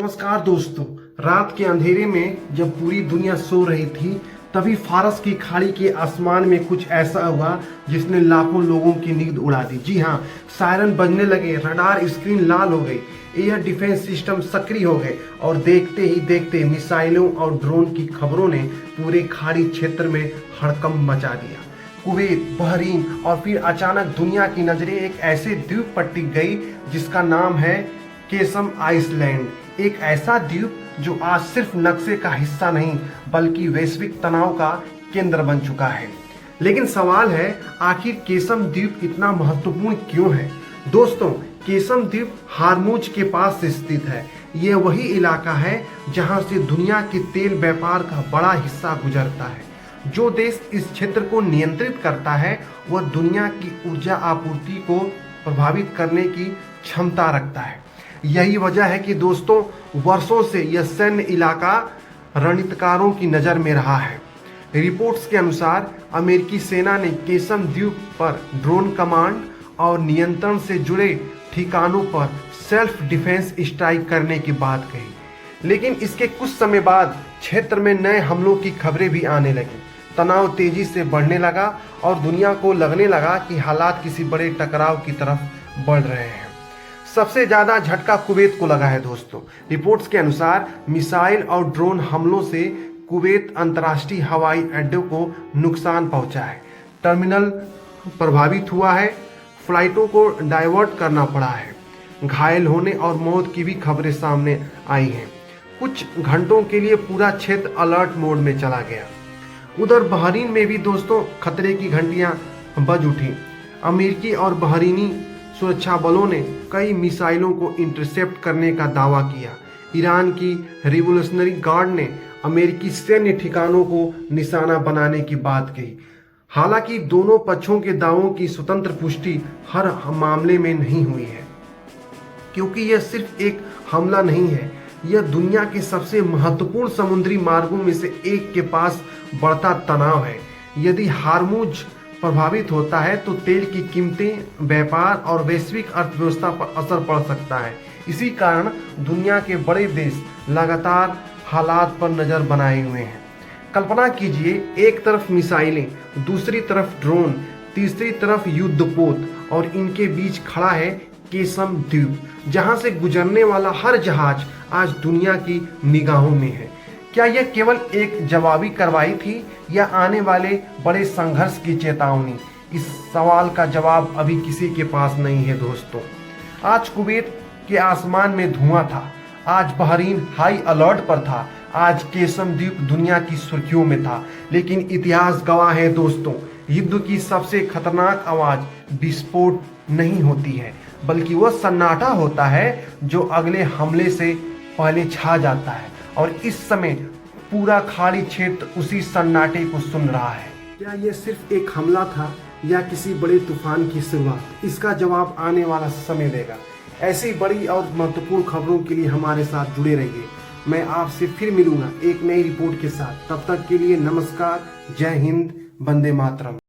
नमस्कार दोस्तों, रात के अंधेरे में जब पूरी दुनिया सो रही थी तभी फारस की खाड़ी के आसमान में कुछ ऐसा हुआ जिसने लाखों लोगों की नींद उड़ा दी। जी हाँ, सायरन बजने लगे, रडार स्क्रीन लाल हो गई, एयर डिफेंस सिस्टम सक्रिय हो गए और देखते ही देखते मिसाइलों और ड्रोन की खबरों ने पूरे खाड़ी क्षेत्र में हड़कंप मचा दिया। कुवैत, बहरीन और फिर अचानक दुनिया की नजरें एक ऐसे द्वीप पर टिक गई जिसका नाम है केसम आइसलैंड। एक ऐसा द्वीप जो आज सिर्फ नक्शे का हिस्सा नहीं बल्कि वैश्विक तनाव का केंद्र बन चुका है। लेकिन सवाल है, आखिर केसम द्वीप इतना महत्वपूर्ण क्यों है? दोस्तों, केसम द्वीप हार्मुज के पास स्थित है। यह वही इलाका है जहां से दुनिया के तेल व्यापार का बड़ा हिस्सा गुजरता है। जो देश इस क्षेत्र को नियंत्रित करता है वह दुनिया की ऊर्जा आपूर्ति को प्रभावित करने की क्षमता रखता है। यही वजह है कि दोस्तों, वर्षों से यह सैन्य इलाका रणनीतिकारों की नज़र में रहा है। रिपोर्ट्स के अनुसार अमेरिकी सेना ने केसम द्वीप पर ड्रोन कमांड और नियंत्रण से जुड़े ठिकानों पर सेल्फ डिफेंस स्ट्राइक करने की बात कही। लेकिन इसके कुछ समय बाद क्षेत्र में नए हमलों की खबरें भी आने लगी। तनाव तेजी से बढ़ने लगा और दुनिया को लगने लगा कि हालात किसी बड़े टकराव की तरफ बढ़ रहे हैं। सबसे ज्यादा झटका कुवैत को लगा है दोस्तों। रिपोर्ट्स के अनुसार मिसाइल और ड्रोन हमलों से कुवैत अंतर्राष्ट्रीय हवाई अड्डों को नुकसान पहुंचा है। टर्मिनल प्रभावित हुआ है, फ्लाइटों को डाइवर्ट करना पड़ा है, घायल होने और मौत की भी खबरें सामने आई हैं। कुछ घंटों के लिए पूरा क्षेत्र अलर्ट मोड में चला गया। उधर बहरीन में भी दोस्तों खतरे की घंटियां बज उठी। अमेरिकी और बहरीनी सुरक्षा बलों ने कई मिसाइलों को इंटरसेप्ट करने का दावा किया। ईरान की रिवोल्यूशनरी गार्ड ने अमेरिकी सैन्य ठिकानों को निशाना बनाने की बात कही। हालांकि दोनों पक्षों के दावों की स्वतंत्र पुष्टि हर मामले में नहीं हुई है, क्योंकि यह सिर्फ एक हमला नहीं है, यह दुनिया के सबसे महत्वपूर्ण समुद्री मार्गों में से एक के पास बढ़ता तनाव है। यदि हार्मुज प्रभावित होता है तो तेल की कीमतें, व्यापार और वैश्विक अर्थव्यवस्था पर असर पड़ सकता है। इसी कारण दुनिया के बड़े देश लगातार हालात पर नजर बनाए हुए हैं। कल्पना कीजिए, एक तरफ मिसाइलें, दूसरी तरफ ड्रोन, तीसरी तरफ युद्धपोत और इनके बीच खड़ा है केसम द्वीप, जहां से गुजरने वाला हर जहाज आज दुनिया की निगाहों में है। क्या यह केवल एक जवाबी कार्रवाई थी या आने वाले बड़े संघर्ष की चेतावनी? इस सवाल का जवाब अभी किसी के पास नहीं है दोस्तों। आज कुवैत के आसमान में धुआं था, आज बहरीन हाई अलर्ट पर था, आज केसम द्वीप दुनिया की सुर्खियों में था। लेकिन इतिहास गवाह है दोस्तों, युद्ध की सबसे खतरनाक आवाज विस्फोट नहीं होती है, बल्कि वह सन्नाटा होता है जो अगले हमले से पहले छा जाता है। और इस समय पूरा खाड़ी क्षेत्र उसी सन्नाटे को सुन रहा है। क्या यह सिर्फ एक हमला था या किसी बड़े तूफान की शुरुआत? इसका जवाब आने वाला समय देगा। ऐसी बड़ी और महत्वपूर्ण खबरों के लिए हमारे साथ जुड़े रहिए। मैं आपसे फिर मिलूंगा एक नई रिपोर्ट के साथ। तब तक के लिए नमस्कार, जय हिंद, वंदे मातरम।